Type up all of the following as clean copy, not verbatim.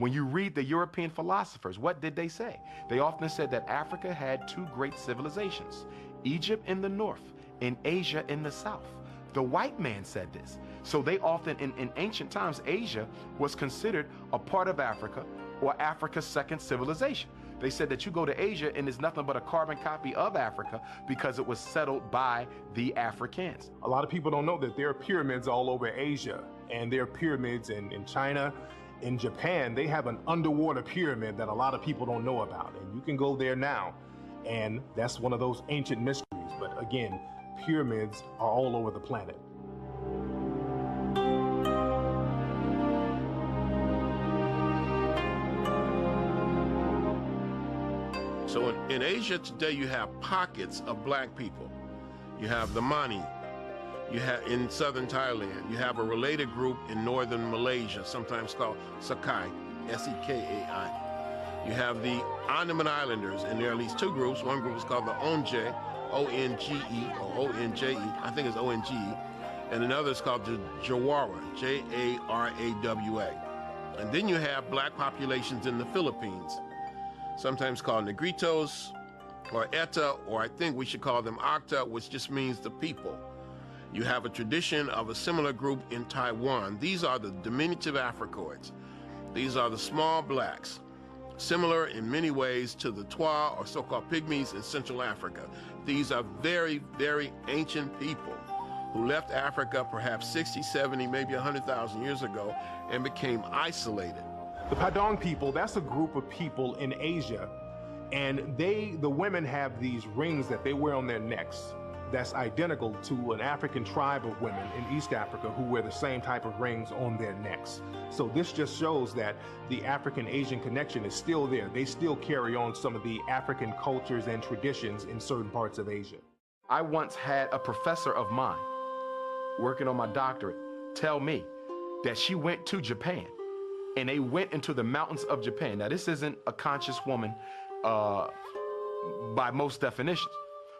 When you read the European philosophers, what did they say? They often said that Africa had two great civilizations, Egypt in the north and Asia in the south. The white man said this. So they often, in ancient times, Asia was considered a part of Africa or Africa's second civilization. They said that you go to Asia and it's nothing but a carbon copy of Africa because it was settled by the Africans. A lot of people don't know that there are pyramids all over Asia, and there are pyramids in China. In Japan, they have an underwater pyramid that a lot of people don't know about, and you can go there now, and that's one of those ancient mysteries. But again, pyramids are all over the planet. So in Asia today, you have pockets of black people. You have the Mani. You have in southern Thailand. You have a related group in northern Malaysia, sometimes called Sakai, S-E-K-A-I. You have the Andaman Islanders, and there are at least two groups. One group is called the Onge, O-N-G-E, or O-N-J-E, I think it's O-N-G-E, and another is called the Jawara, J-A-R-A-W-A. And then you have black populations in the Philippines, sometimes called Negritos, or Eta, or I think we should call them Acta, which just means the people. You have a tradition of a similar group in Taiwan. These are the diminutive Africoids. These are the small blacks, similar in many ways to the Twa, or so-called pygmies in Central Africa. These are very, very ancient people who left Africa perhaps 60, 70, maybe 100,000 years ago and became isolated. The Padang people, that's a group of people in Asia, and the women have these rings that they wear on their necks that's identical to an African tribe of women in East Africa who wear the same type of rings on their necks. So this just shows that the African-Asian connection is still there. They still carry on some of the African cultures and traditions in certain parts of Asia. I once had a professor of mine working on my doctorate tell me that she went to Japan and they went into the mountains of Japan. Now, this isn't a conscious woman by most definitions,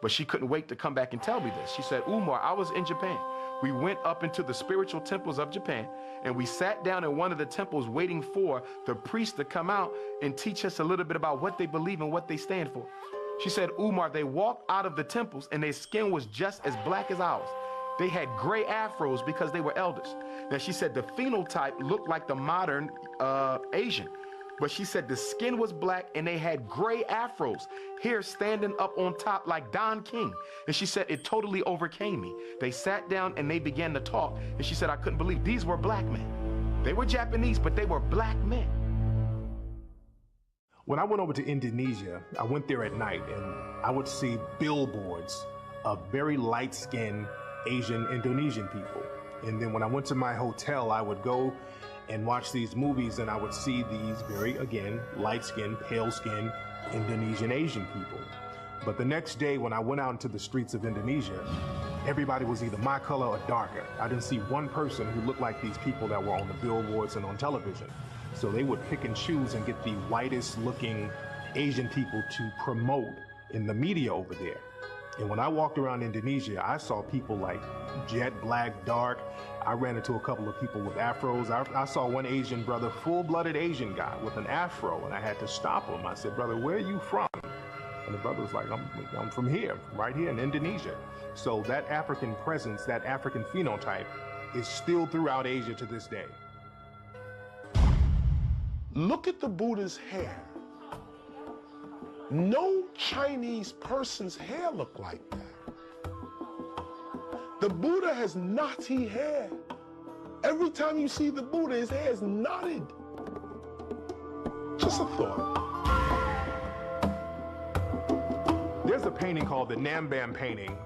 but she couldn't wait to come back and tell me this. She said, Umar, I was in Japan. We went up into the spiritual temples of Japan, and we sat down in one of the temples waiting for the priest to come out and teach us a little bit about what they believe and what they stand for. She said, Umar, they walked out of the temples and their skin was just as black as ours. They had gray afros because they were elders. Now, she said the phenotype looked like the modern Asian, but she said the skin was black and they had gray afros, hair standing up on top like Don King. And she said it totally overcame me. They sat down and they began to talk, and she said I couldn't believe these were black men. They were Japanese, but they were black men. When I went over to Indonesia, I went there at night and I would see billboards of very light-skinned Asian Indonesian people. And then when I went to my hotel, I would go and watch these movies and I would see these very, again, light-skinned, pale-skinned Indonesian Asian people. But the next day when I went out into the streets of Indonesia, everybody was either my color or darker. I didn't see one person who looked like these people that were on the billboards and on television. So they would pick and choose and get the whitest looking Asian people to promote in the media over there. And when I walked around Indonesia, I saw people like jet black, dark. I ran into a couple of people with afros. I saw one Asian brother, full-blooded Asian guy with an afro, and I had to stop him. I said, brother, where are you from? And the brother was like, I'm from here, right here in Indonesia. So that African presence, that African phenotype is still throughout Asia to this day. Look at the Buddha's hair. No Chinese person's hair looked like that. The Buddha has knotty hair. Every time you see the Buddha, his hair is knotted. Just a thought. There's a painting called the Nambam painting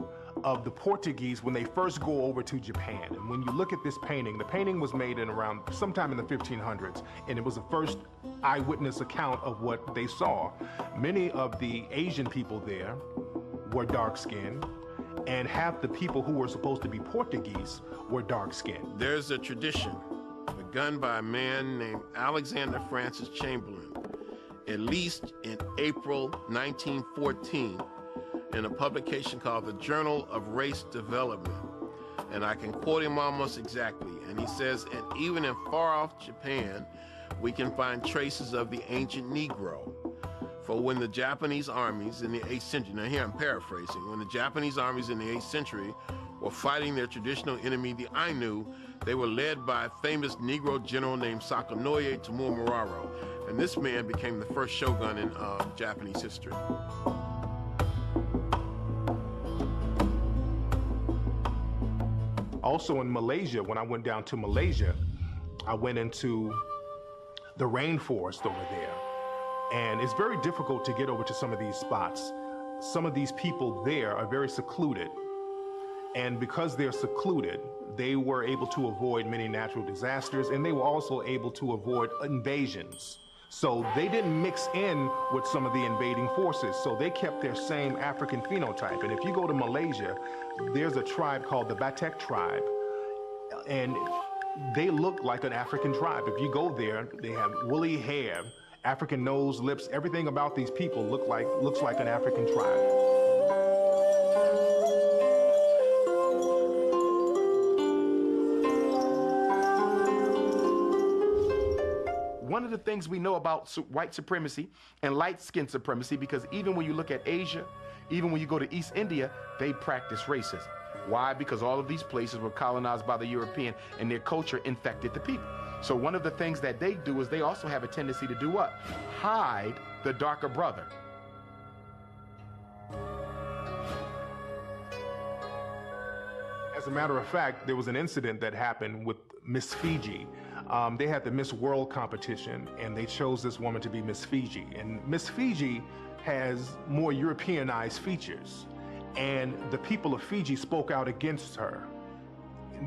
of the Portuguese when they first go over to Japan. And when you look at this painting, the painting was made in around sometime in the 1500s, and it was the first eyewitness account of what they saw. Many of the Asian people there were dark-skinned, and half the people who were supposed to be Portuguese were dark-skinned. There's a tradition begun by a man named Alexander Francis Chamberlain, at least in April 1914, in a publication called the Journal of Race Development. And I can quote him almost exactly. And he says, and even in far-off Japan, we can find traces of the ancient Negro. For when the Japanese armies in the 8th century, now here I'm paraphrasing, when the Japanese armies in the 8th century were fighting their traditional enemy, the Ainu, they were led by a famous Negro general named Sakanoye Tamura, and this man became the first shogun in Japanese history. Also in Malaysia, when I went down to Malaysia, I went into the rainforest over there. And it's very difficult to get over to some of these spots. Some of these people there are very secluded. And because they're secluded, they were able to avoid many natural disasters, and they were also able to avoid invasions. So they didn't mix in with some of the invading forces. So they kept their same African phenotype. And if you go to Malaysia, there's a tribe called the Batek tribe. And they look like an African tribe. If you go there, they have woolly hair, African nose, lips, everything about these people looks like an African tribe. One of the things we know about white supremacy and light-skinned supremacy, because even when you look at Asia, even when you go to East India, they practice racism. Why? Because all of these places were colonized by the European, and their culture infected the people. So one of the things that they do is they also have a tendency to do what? Hide the darker brother. As a matter of fact, there was an incident that happened with Miss Fiji. They had the Miss World competition, and they chose this woman to be Miss Fiji. And Miss Fiji has more Europeanized features, and the people of Fiji spoke out against her.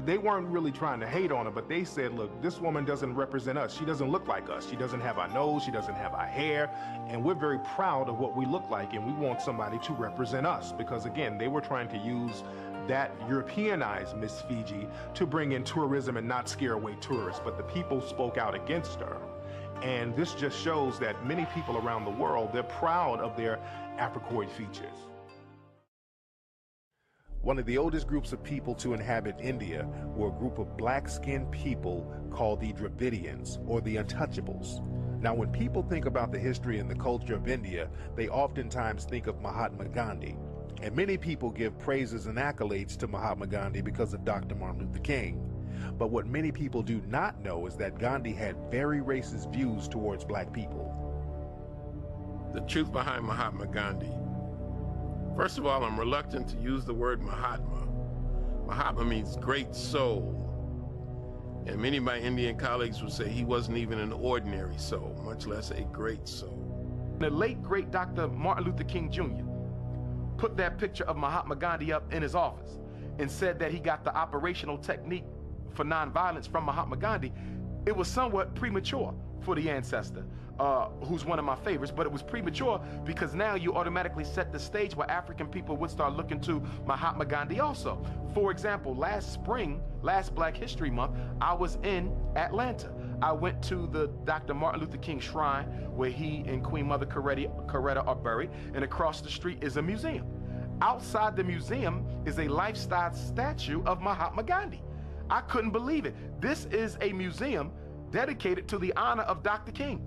They weren't really trying to hate on her, but they said, look, this woman doesn't represent us. She doesn't look like us. She doesn't have our nose. She doesn't have our hair. And we're very proud of what we look like, and we want somebody to represent us. Because again, they were trying to use that Europeanized Miss Fiji to bring in tourism and not scare away tourists. But the people spoke out against her. And this just shows that many people around the world, they're proud of their Africoid features. One of the oldest groups of people to inhabit India were a group of black-skinned people called the Dravidians, or the Untouchables. Now, when people think about the history and the culture of India, they oftentimes think of Mahatma Gandhi. And many people give praises and accolades to Mahatma Gandhi because of Dr. Martin Luther King. But what many people do not know is that Gandhi had very racist views towards black people. The truth behind Mahatma Gandhi. First of all, I'm reluctant to use the word Mahatma. Mahatma means great soul. And many of my Indian colleagues would say he wasn't even an ordinary soul, much less a great soul. The late, great Dr. Martin Luther King Jr. put that picture of Mahatma Gandhi up in his office and said that he got the operational technique for nonviolence from Mahatma Gandhi. It was somewhat premature for the ancestor, who's one of my favorites, but it was premature because now you automatically set the stage where African people would start looking to Mahatma Gandhi also. For example, last spring, last Black History Month, I was in Atlanta. I went to the Dr. Martin Luther King Shrine where he and Queen Mother Coretta are buried, and across the street is a museum. Outside the museum is a life-size statue of Mahatma Gandhi. I couldn't believe it. This is a museum dedicated to the honor of Dr. King.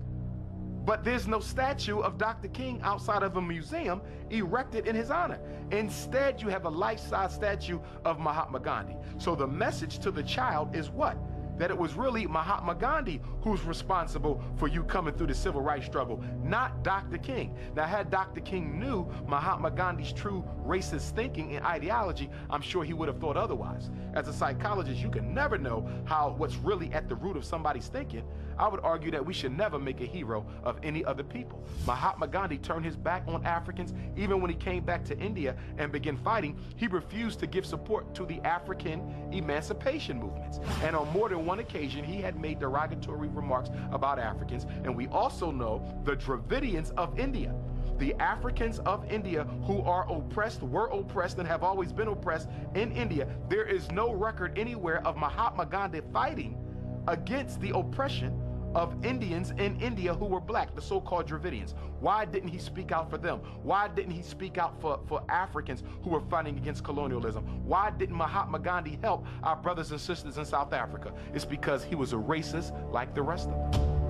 But there's no statue of Dr. King outside of a museum erected in his honor. Instead, you have a life-size statue of Mahatma Gandhi. So the message to the child is what? That it was really Mahatma Gandhi who's responsible for you coming through the civil rights struggle, not Dr. King. Now, had Dr. King knew Mahatma Gandhi's true racist thinking and ideology, I'm sure he would have thought otherwise. As a psychologist, you can never know what's really at the root of somebody's thinking. I would argue that we should never make a hero of any other people. Mahatma Gandhi turned his back on Africans. Even when he came back to India and began fighting, he refused to give support to the African emancipation movements. And on more than one occasion, he had made derogatory remarks about Africans. And we also know the Dravidians of India, the Africans of India who are oppressed, were oppressed, and have always been oppressed in India. There is no record anywhere of Mahatma Gandhi fighting against the oppression of Indians in India who were black, the so-called Dravidians. Why didn't he speak out for them? Why didn't he speak out for Africans who were fighting against colonialism? Why didn't Mahatma Gandhi help our brothers and sisters in South Africa? It's because he was a racist like the rest of them.